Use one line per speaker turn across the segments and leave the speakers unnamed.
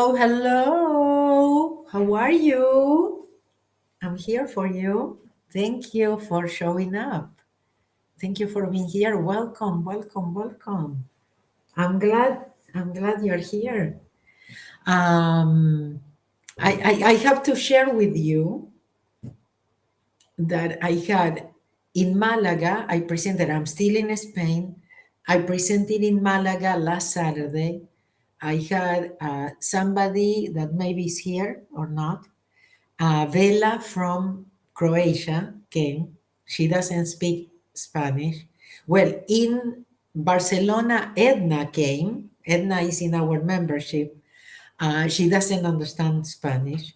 Oh, hello. How are you? I'm here for you. Thank you for showing up. Thank you for being here. Welcome, welcome, welcome. I'm glad you're here. Um, I have to share with you that I had in Malaga, I presented, I'm still in Spain. I presented in Malaga last Saturday. I had somebody that maybe is here or not. Vela from Croatia came. She doesn't speak Spanish. Well, in Barcelona, Edna came. Edna is in our membership. She doesn't understand Spanish.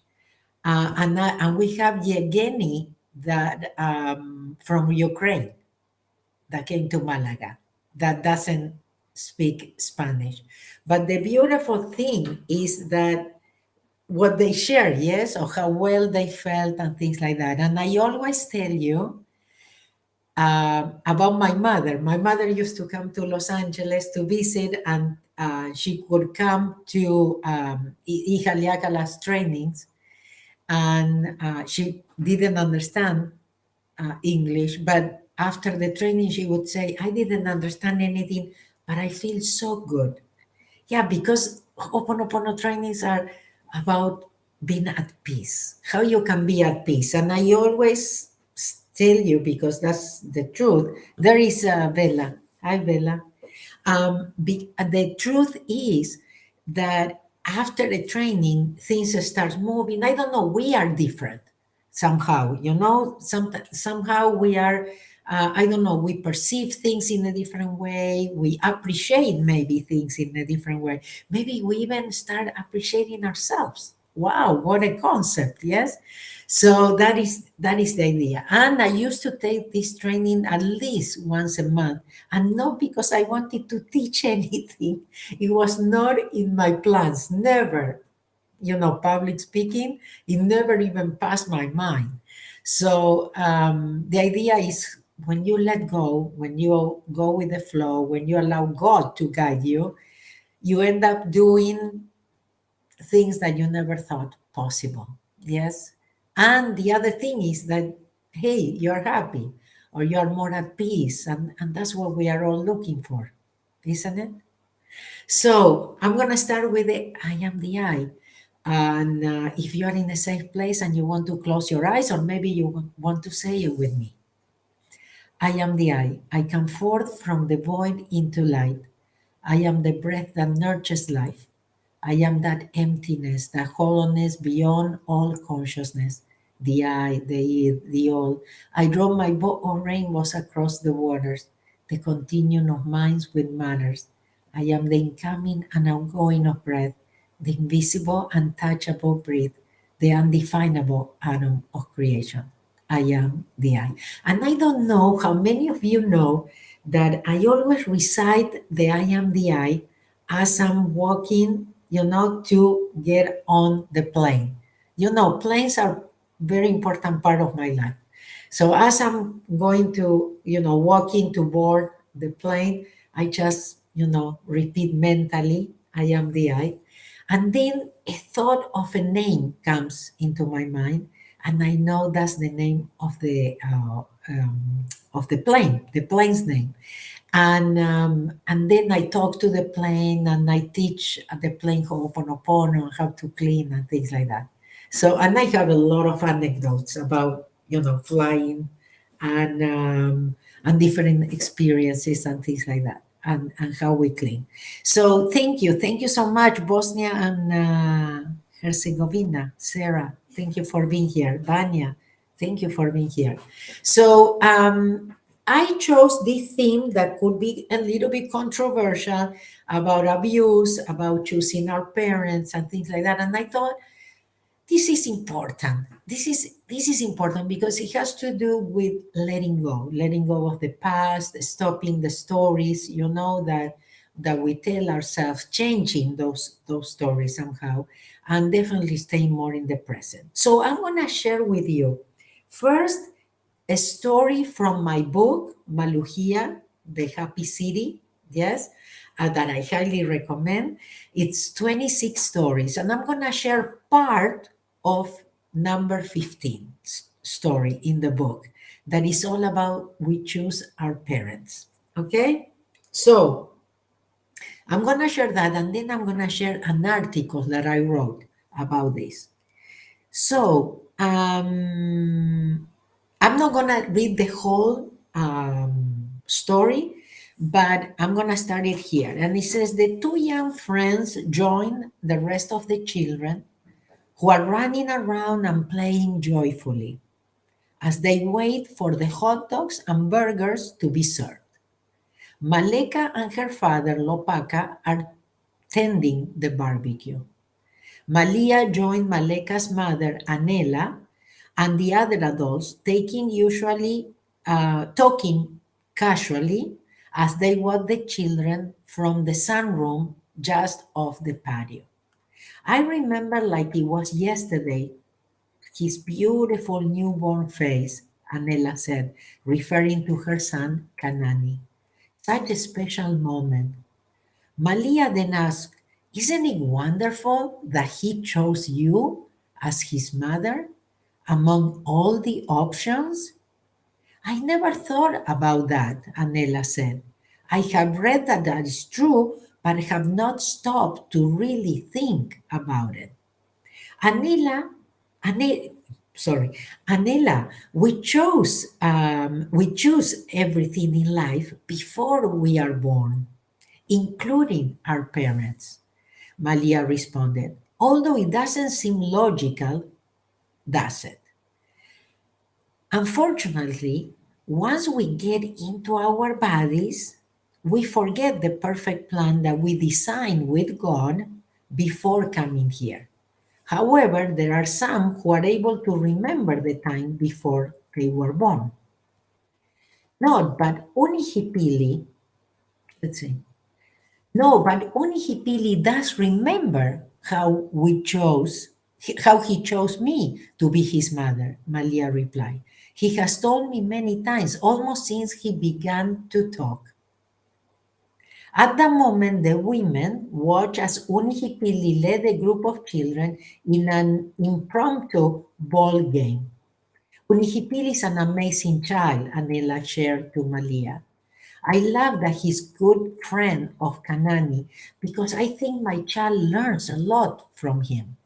And we have Yevgeny that from Ukraine that came to Malaga that doesn't speak Spanish. But the beautiful thing is that what they share, yes, or how well they felt and things like that. And I always tell you about my mother. My mother used to come to Los Angeles to visit, and she would come to Hija trainings, and she didn't understand English, but after the training, she would say, I didn't understand anything, but I feel so good. Yeah, because Ho'oponopono trainings are about being at peace, how you can be at peace. And I always tell you, because that's the truth, there is Bella. Hi, Bella. The truth is that after the training, things start moving. I don't know, we are different somehow, somehow we are, I don't know, we perceive things in a different way. We appreciate maybe things in a different way. Maybe we even start appreciating ourselves. Wow, what a concept, yes? So that is the idea. And I used to take this training at least once a month, and not because I wanted to teach anything. It was not in my plans, never. Public speaking, it never even passed my mind. So the idea is, when you let go, when you go with the flow, when you allow God to guide you, you end up doing things that you never thought possible. Yes. And the other thing is that, hey, you're happy, or you're more at peace. And that's what we are all looking for, isn't it? So I'm going to start with the I am the I. And if you are in a safe place and you want to close your eyes, or maybe you want to say it with me, I am the I. I come forth from the void into light. I am the breath that nurtures life. I am that emptiness, that hollowness beyond all consciousness, the I, the it, the all. I draw my bow of rainbows across the waters, the continuum of minds with matters. I am the incoming and outgoing of breath, the invisible, untouchable breath, the undefinable atom of creation. I am the I. And I don't know how many of you know that I always recite the I am the I as I'm walking, to get on the plane. Planes are very important part of my life. So as I'm going to, walking to board the plane, I just, repeat mentally, I am the I. And then a thought of a name comes into my mind, and I know that's the name of the plane's name. And then I talk to the plane, and I teach the plane Ho'oponopono and how to clean and things like that. So, and I have a lot of anecdotes about, flying and different experiences and things like that, and how we clean. So thank you so much, Bosnia and Herzegovina. Sarah, thank you for being here. Vanya, thank you for being here. So I chose this theme that could be a little bit controversial, about abuse, about choosing our parents and things like that. And I thought this is important. This is important because it has to do with letting go of the past, stopping the stories, that we tell ourselves, changing those stories somehow, and definitely staying more in the present. So I'm gonna share with you first a story from my book, Maluhia, The Happy City. yes, that I highly recommend. It's 26 stories, and I'm going to share part of number 15 story in the book that is all about we choose our parents. Okay? So I'm going to share that, and then I'm going to share an article that I wrote about this. So I'm not going to read the whole story, but I'm going to start it here. And it says the two young friends join the rest of the children who are running around and playing joyfully as they wait for the hot dogs and burgers to be served. Maleka and her father, Lopaka, are tending the barbecue. Malia joined Maleka's mother, Anela, and the other adults, talking casually as they watch the children from the sunroom just off the patio. I remember like it was yesterday his beautiful newborn face, Anela said, referring to her son, Kanani. Such a special moment. Malia then asked, isn't it wonderful that he chose you as his mother among all the options? I never thought about that, Anela said. I have read that that is true, but I have not stopped to really think about it. Anela, Ane, sorry, Anela, we choose everything in life before we are born, including our parents. Malia responded, although it doesn't seem logical, does it? Unfortunately, once we get into our bodies, we forget the perfect plan that we designed with God before coming here. However, there are some who are able to remember the time before they were born. Not, but Unihipili, let's see. No, but Unihipili does remember how he chose me to be his mother, Malia replied. He has told me many times, almost since he began to talk. At the moment, the women watched as Unihipili led a group of children in an impromptu ball game. Unihipili is an amazing child, Anela shared to Malia. I love that he's good friend of Kanani because I think my child learns a lot from him.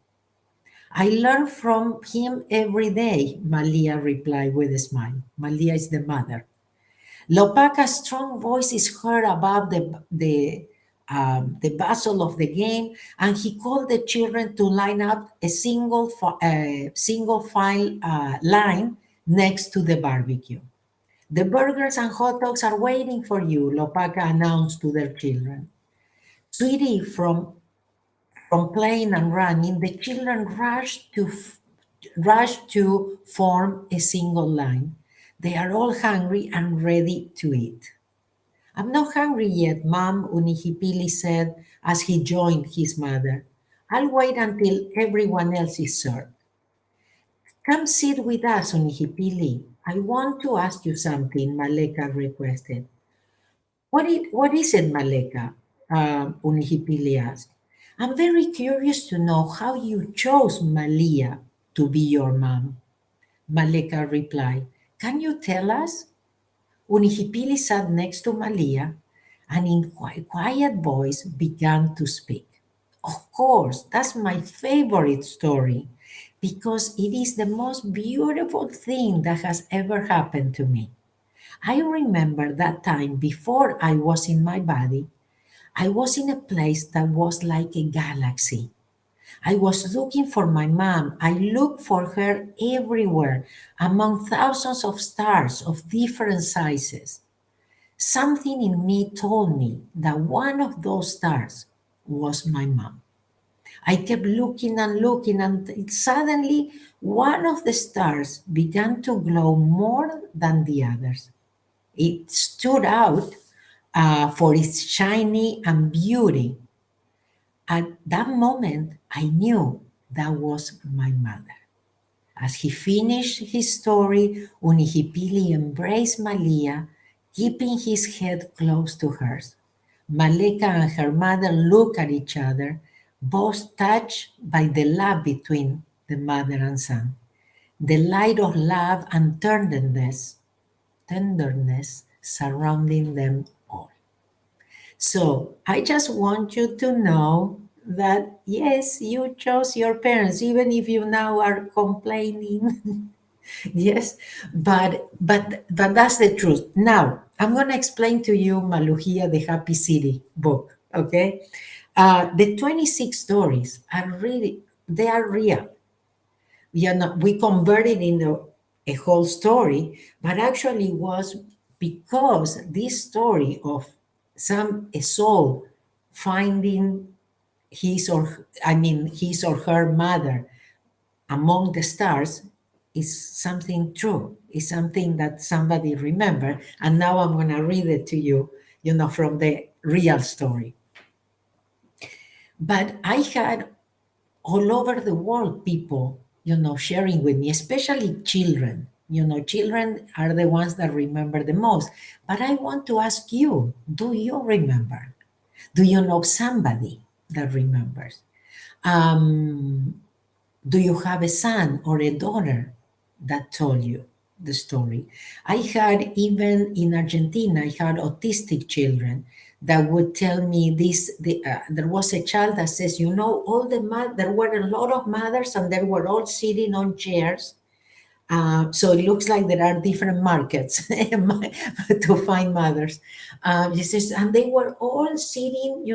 I learn from him every day, Malia replied with a smile. Malia is the mother. Lopaka's strong voice is heard above the bustle of the game, and he called the children to line up a single file line next to the barbecue. The burgers and hot dogs are waiting for you, Lopaka announced to their children. Sweetie, from playing and running, the children rushed to form a single line. They are all hungry and ready to eat. I'm not hungry yet, Mom, Unihipili said as he joined his mother. I'll wait until everyone else is served. Come sit with us, Unihipili. I want to ask you something, Maleka requested. What is it, Maleka? Unihipili asked. I'm very curious to know how you chose Malia to be your mom. Maleka replied, can you tell us? Unihipili sat next to Malia and in quiet voice began to speak. Of course, that's my favorite story because it is the most beautiful thing that has ever happened to me. I remember that time before I was in my body, I was in a place that was like a galaxy. I was looking for my mom. I looked for her everywhere among thousands of stars of different sizes. Something in me told me that one of those stars was my mom. I kept looking and looking, and suddenly one of the stars began to glow more than the others. It stood out for its shiny and beauty. At that moment, I knew that was my mother. As he finished his story, Unihipili embraced Malia, keeping his head close to hers. Maleka and her mother look at each other, both touched by the love between the mother and son, the light of love and tenderness surrounding them all. So I just want you to know that yes, you chose your parents, even if you now are complaining. Yes, but that's the truth. Now I'm going to explain to you Maluhia, the Happy City book. Okay, the 26 stories are really, they are real. We converted into a whole story, but actually was because this story of a soul finding his or her mother among the stars is something true, is something that somebody remembered. And now I'm going to read it to you, from the real story. But I had all over the world people, sharing with me, especially children. Children are the ones that remember the most. But I want to ask you, do you remember? Do you know somebody that remembers? Um, Do you have a son or a daughter that told you the story? I had, even in Argentina, I had autistic children that would tell me this. There was a child that says, there were a lot of mothers and they were all sitting on chairs. So it looks like there are different markets to find mothers. He says, and they were all sitting,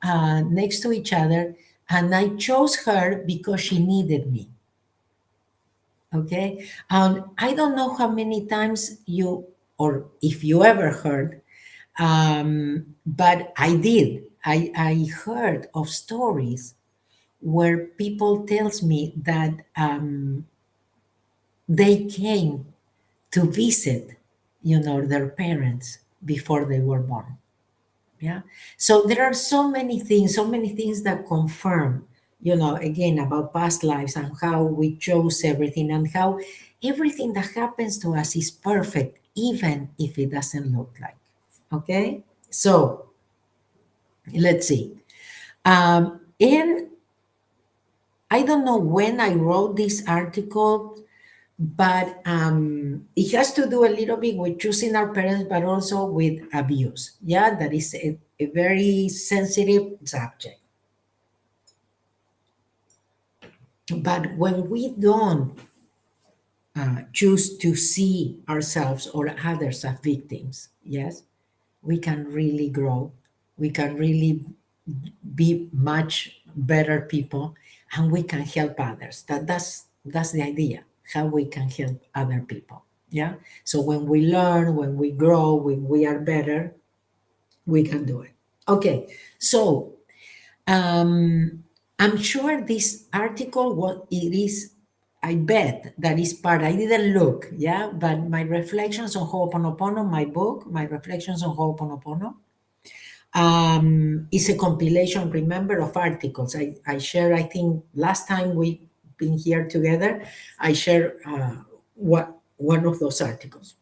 next to each other. And I chose her because she needed me. Okay. I don't know how many times or if you ever heard, but I did. I heard of stories where people tells me that they came to visit, their parents before they were born. Yeah. So there are so many things that confirm, again, about past lives and how we chose everything and how everything that happens to us is perfect, even if it doesn't look like. Okay. So let's see. And I don't know when I wrote this article, but it has to do a little bit with choosing our parents, but also with abuse. Yeah, that is a very sensitive subject. But when we don't choose to see ourselves or others as victims, yes, we can really grow. We can really be much better people, and we can help others. That's the idea. How we can help other people. Yeah. So when we learn, when we grow, when we are better, we can do it. Okay. So I'm sure this article, what it is, I bet that is part. I didn't look, yeah, but my reflections on Ho'oponopono, my book, my reflections on Ho'oponopono, is a compilation, remember, of articles. I share, I think last time we been here together, I share one of those articles.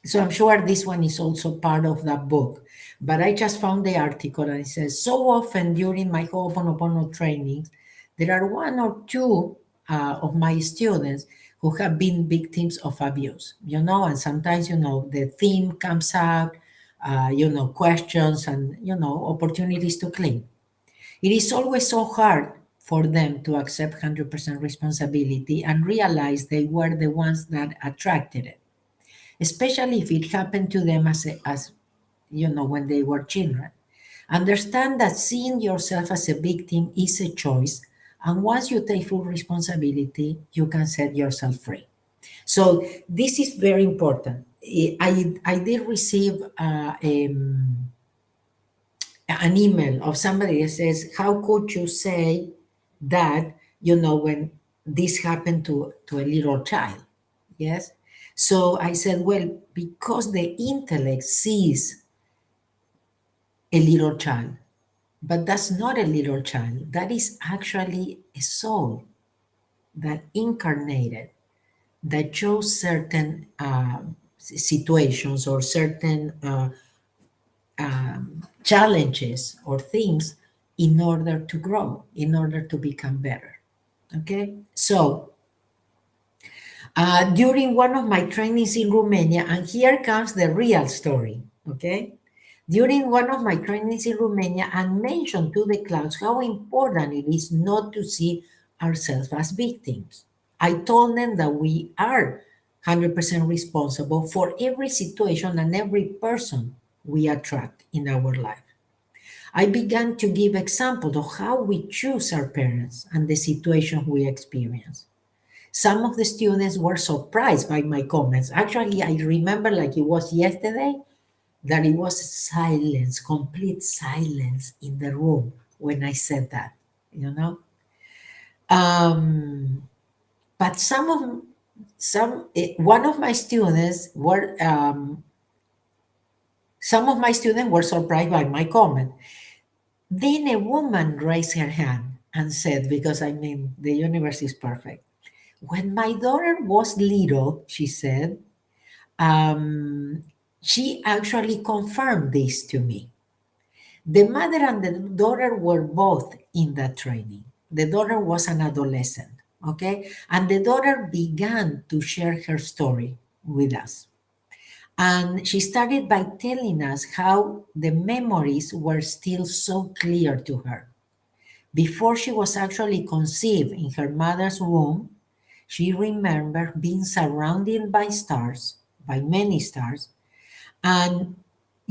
So I'm sure this one is also part of that book. But I just found the article and it says, so often during my Ho'oponopono trainings, there are one or two of my students who have been victims of abuse, and sometimes, the theme comes out, questions and, opportunities to clean. It is always so hard for them to accept 100% responsibility and realize they were the ones that attracted it, especially if it happened to them as when they were children. Understand that seeing yourself as a victim is a choice, and once you take full responsibility, you can set yourself free. So this is very important. I did receive an email of somebody that says, how could you say that, when this happened to a little child? Yes. So I said, well, because the intellect sees a little child, but that's not a little child. That is actually a soul that incarnated, that chose certain situations or certain challenges or things in order to grow, in order to become better. Okay, so during one of my trainings in Romania, and here comes the real story. Okay, during one of my trainings in Romania, I mentioned to the class how important it is not to see ourselves as victims. I told them that we are 100% responsible for every situation and every person we attract in our life. I began to give examples of how we choose our parents and the situation we experience. Some of the students were surprised by my comments. Actually, I remember like it was yesterday that it was silence, complete silence in the room when I said that, you know. Um, but one of my students were some of my students were surprised by my comment. Then a woman raised her hand and said, because I mean the universe is perfect. When my daughter was little, she said, um, she actually confirmed this to me. The mother and the daughter were both in that training. The daughter was an adolescent, okay? And the daughter began to share her story with us. And she started by telling us how the memories were still so clear to her. Before she was actually conceived in her mother's womb, she remembered being surrounded by stars, by many stars, and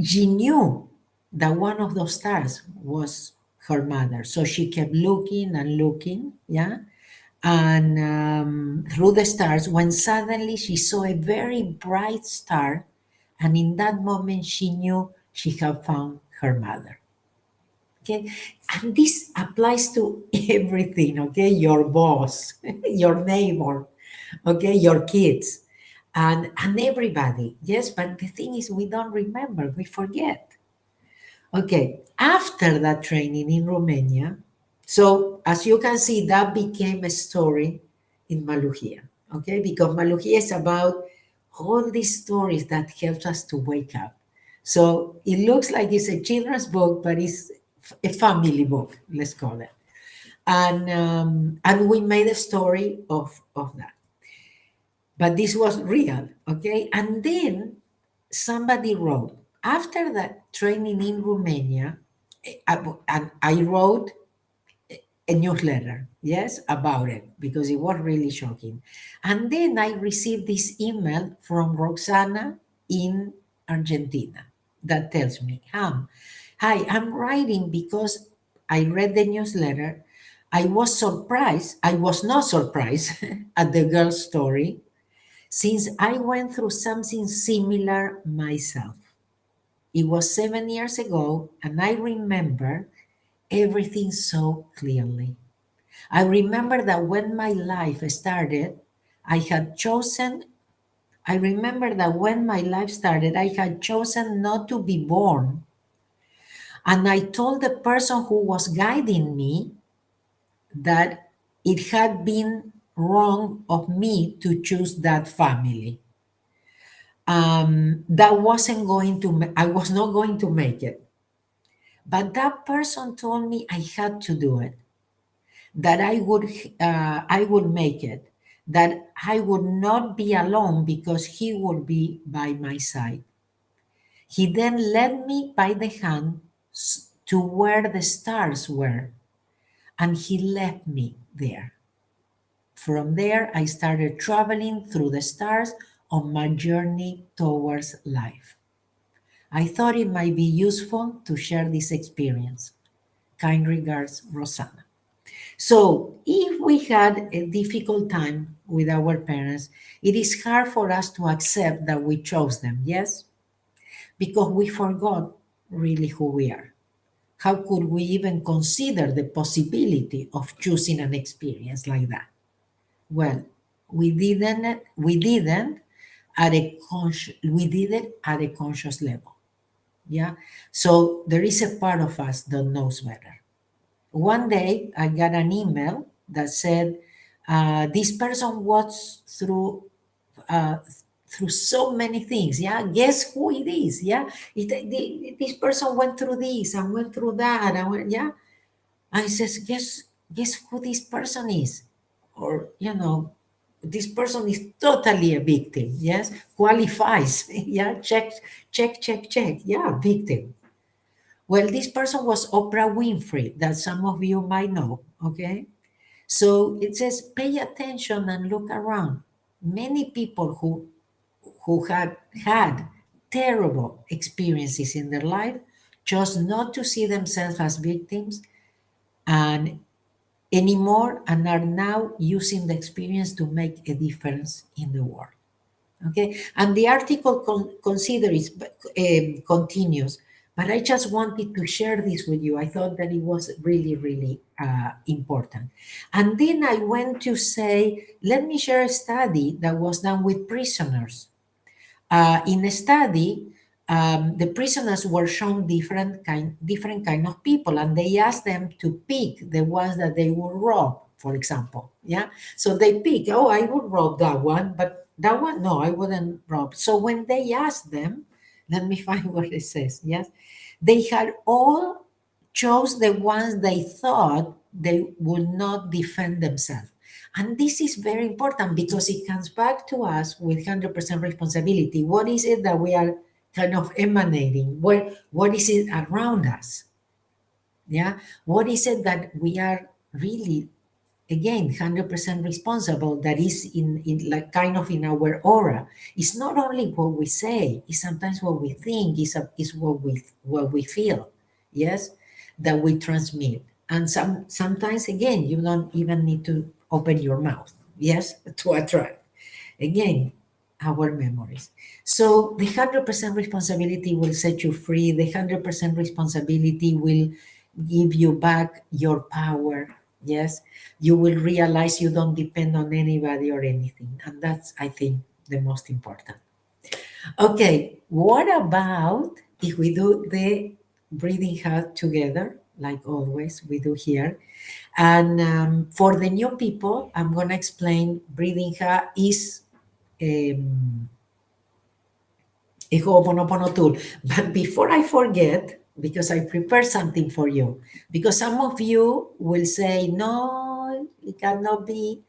she knew that one of those stars was her mother. So she kept looking and looking, yeah, and through the stars, when suddenly she saw a very bright star, and in that moment she knew she had found her mother. Okay, and this applies to everything. Okay, your boss, your neighbor, okay, your kids, and everybody. Yes, but the thing is, we don't remember, we forget. Okay, after that training in Romania, so as you can see, that became a story in Maluhia. Okay, because Maluhia is about all these stories that helps us to wake up. So it looks like it's a children's book, but it's a family book, let's call it. And we made a story of that. But this was real, okay? And then somebody wrote, after that training in Romania, and I wrote a newsletter, yes, about it because it was really shocking. And then I received this email from Roxana in Argentina that tells me, hi, I'm writing because I read the newsletter. I was surprised, I was not surprised at the girl's story since I went through something similar myself. It was 7 years ago, and I remember everything so clearly. I remember that when my life started, I had chosen, I remember that when my life started, I had chosen not to be born. And I told the person who was guiding me that it had been wrong of me to choose that family. That wasn't going to, I was not going to make it. But that person told me I had to do it, that I would make it, that I would not be alone because he would be by my side. He then led me by the hand to where the stars were, and he left me there. From there, I started traveling through the stars on my journey towards life. I thought it might be useful to share this experience. Kind regards, Rosanna. So, if we had a difficult time with our parents, it is hard for us to accept that we chose them, yes? Because we forgot really who we are. How could we even consider the possibility of choosing an experience like that? Well, we didn't we did it at a conscious level. Yeah. So there is a part of us that knows better. One day I got an email that said, this person was uh, through so many things. Yeah, guess who it is? Yeah, this person went through this and went through that, and yeah. I says, guess who this person is, or this person is totally a victim. Yes, qualifies. Yeah, check. Yeah, victim. Well, this person was Oprah Winfrey, that some of you might know. Okay, so it says, pay attention and look around. Many people who had terrible experiences in their life chose not to see themselves as victims and anymore, and are now using the experience to make a difference in the world. Okay, and the article continues, but I just wanted to share this with you. I thought that it was really, really important. And then I went to say, let me share a study that was done with prisoners. In the study, the prisoners were shown different kind of people, and they asked them to pick the ones that they would rob, for example. Yeah, so they pick. Oh, I would rob that one, but that one, no, I wouldn't rob. So when they asked them, let me find what it says. Yes, they had all chose the ones they thought they would not defend themselves. And this is very important because it comes back to us with 100% responsibility. What is it that we are kind of emanating? What is it around us? Yeah. What is it that we are really, again, 100% responsible, that is in like kind of in our aura? It's not only what we say, it's sometimes what we think, is what we feel. Yes, that we transmit. And sometimes, again, you don't even need to open your mouth, yes, to attract, again, our memories. So the 100% responsibility will set you free. The 100% responsibility will give you back your power. Yes, you will realize you don't depend on anybody or anything. And that's, I think, the most important. Okay, what about if we do the breathing heart together, like always we do here? And for the new people, I'm going to explain breathing heart is um, a Ho'oponopono tool. But before I forget, because I prepared something for you, because some of you will say, no, it cannot be,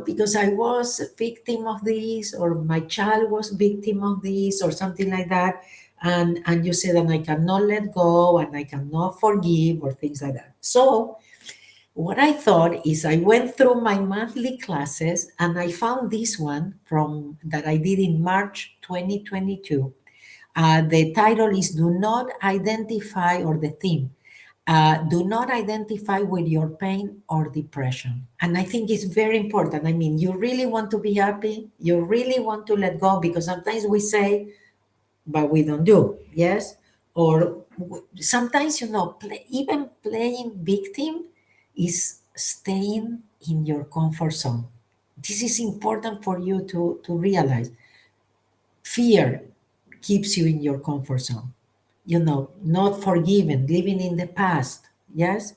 because I was a victim of this, or my child was victim of this, or something like that. And you said, and I cannot let go, and I cannot forgive, or things like that. So what I thought is I went through my monthly classes and I found this one from that I did in March 2022. The title is Do Not Identify, or the theme, Do Not Identify with Your Pain or Depression. And I think it's very important. I mean, you really want to be happy, you really want to let go, because sometimes we say, but we don't do. Yes, or sometimes, even playing victim is staying in your comfort zone. This is important for you to realize. Fear keeps you in your comfort zone, not forgiven, living in the past. Yes,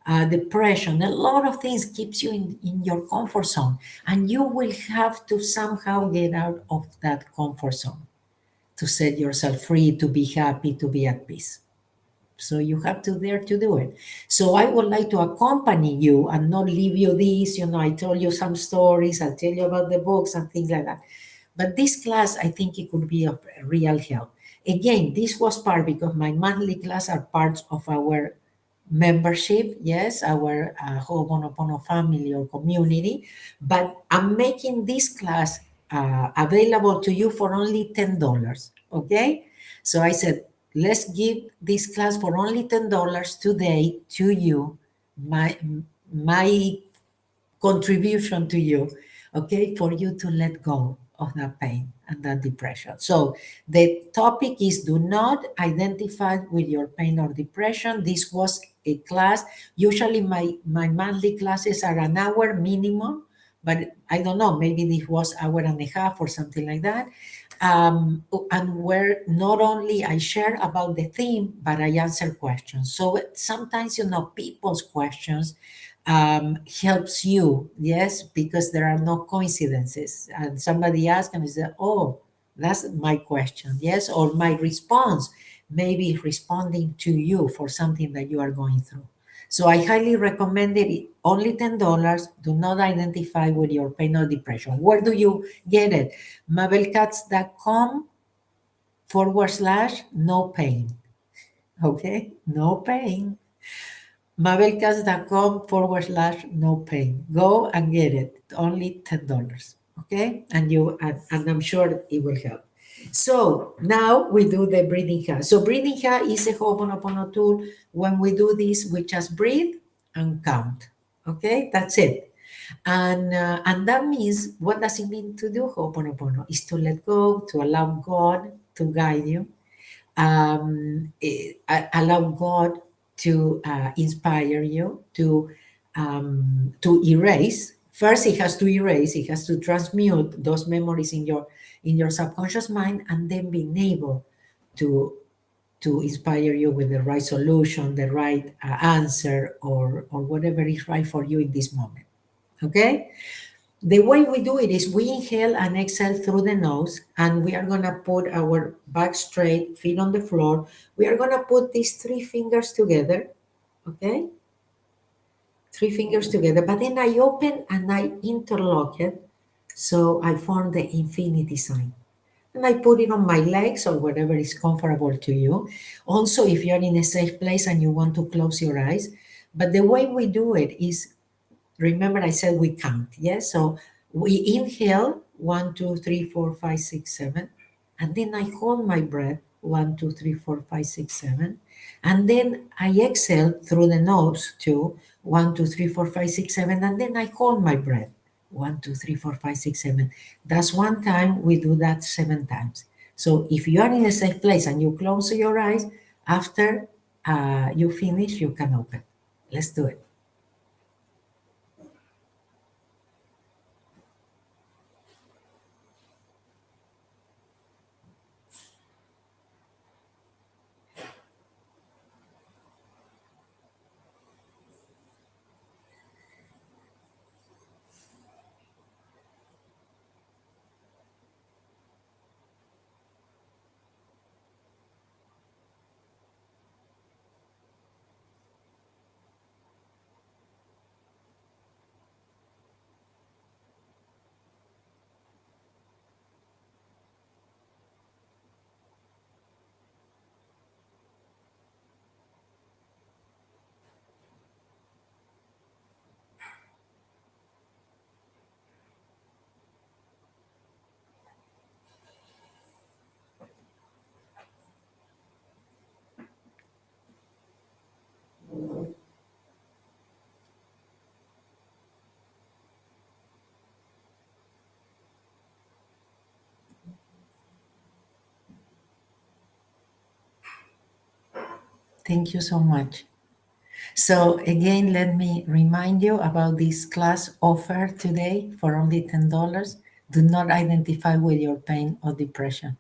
depression, a lot of things keeps you in your comfort zone, and you will have to somehow get out of that comfort zone to set yourself free, to be happy, to be at peace. So you have to dare to do it. So I would like to accompany you and not leave you this, I told you some stories, I'll tell you about the books and things like that. But this class, I think it could be of real help. Again, this was part, because my monthly class are parts of our membership, yes, our Ho'oponopono family or community. But I'm making this class available to you for only $10. Okay, so I said, let's give this class for only $10 today to you, my contribution to you, okay, for you to let go of that pain and that depression. So the topic is do not identify with your pain or depression. This was a class. Usually my monthly classes are an hour minimum, but I don't know, maybe this was hour and a half or something like that. And where not only I share about the theme, but I answer questions. So sometimes, people's questions helps you, yes, because there are no coincidences. And somebody asked and he said, oh, that's my question, yes, or my response, maybe responding to you for something that you are going through. So I highly recommend it. Only $10. Do not identify with your pain or depression. Where do you get it? mabelkatz.com/no pain. Okay, no pain. mabelkatz.com/no pain. Go and get it. Only $10. Okay, and I'm sure it will help. So now we do the breathing ha. So breathing ha is a Ho'oponopono tool. When we do this, we just breathe and count. Okay, that's it. And that means, what does it mean to do Ho'oponopono? Is to let go, to allow God to guide you, allow God to inspire you, to erase. First, He has to erase. He has to transmute those memories in your subconscious mind, and then being able to inspire you with the right solution, the right answer, or whatever is right for you in this moment. Okay. The way we do it is we inhale and exhale through the nose, and we are going to put our back straight, feet on the floor. We are going to put these three fingers together, okay? Three fingers together, but then I open and I interlock it, so I form the infinity sign. And I put it on my legs or whatever is comfortable to you. Also, if you're in a safe place and you want to close your eyes, but the way we do it is, remember I said we count, yes? So we inhale 1, 2, 3, 4, 5, 6, 7, and then I hold my breath 1, 2, 3, 4, 5, 6, 7, and then I exhale through the nose too 1, 2, 3, 4, 5, 6, 7, and then I hold my breath 1, 2, 3, 4, 5, 6, 7. That's one time. We do that 7 times. So if you are in a safe place and you close your eyes, after you finish, you can open. Let's do it. Thank you so much. So again, let me remind you about this class offer today for only $10. Do not identify with your pain or depression.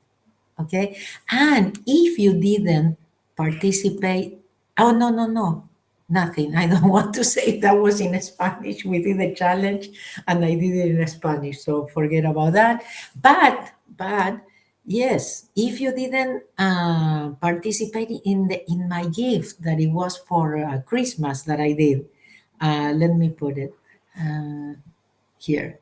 Okay? And if you didn't participate, oh, no, no, no, nothing. I don't want to say that was in Spanish. We did a challenge and I did it in Spanish. So forget about that. But yes, if you didn't participate in my gift that it was for Christmas that I did, let me put it here.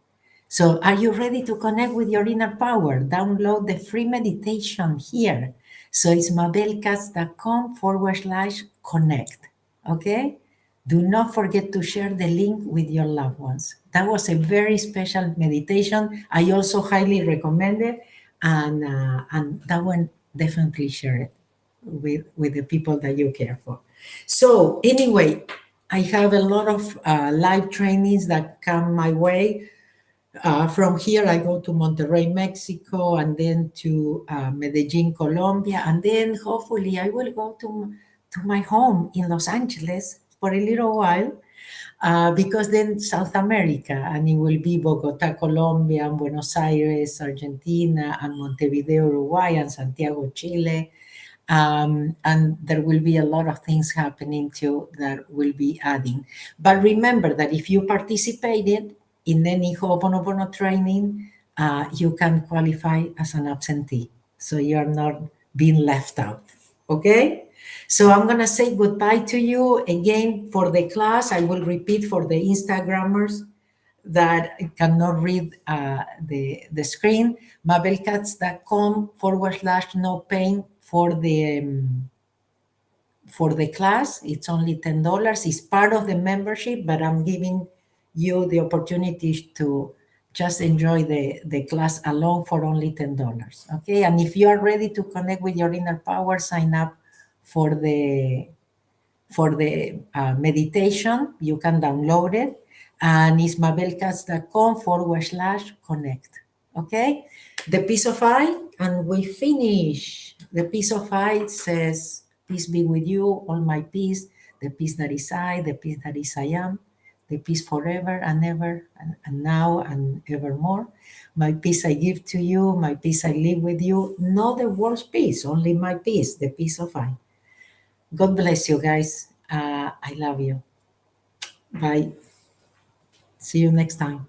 So, are you ready to connect with your inner power? Download the free meditation here. So, it's mabelkatz.com/connect. Okay? Do not forget to share the link with your loved ones. That was a very special meditation. I also highly recommend it. And that one, definitely share it with the people that you care for. So, anyway, I have a lot of live trainings that come my way. From here, I go to Monterrey, Mexico, and then to Medellin, Colombia, and then hopefully I will go to my home in Los Angeles for a little while, because then South America, and it will be Bogota, Colombia, and Buenos Aires, Argentina, and Montevideo, Uruguay, and Santiago, Chile. And there will be a lot of things happening too that will be adding. But remember that if you participated in any Ho'oponopono training, you can qualify as an absentee. So you're not being left out. Okay? So I'm going to say goodbye to you again for the class. I will repeat for the Instagrammers that cannot read the screen. mabelkatz.com/no pain for the class. It's only $10. It's part of the membership, but I'm giving you the opportunity to just enjoy the class alone for only $10. Okay. And if you are ready to connect with your inner power, sign up for the meditation. You can download it, and it's mabelkatz.com/connect. Okay, the piece of I, and we finish. The piece of I says, peace be with you, all my peace, the peace that is I, the peace that is I am, the peace forever and ever, and now and evermore. My peace I give to you, my peace I live with you. Not the world's peace, only my peace, the peace of I. God bless you guys. I love you. Bye. See you next time.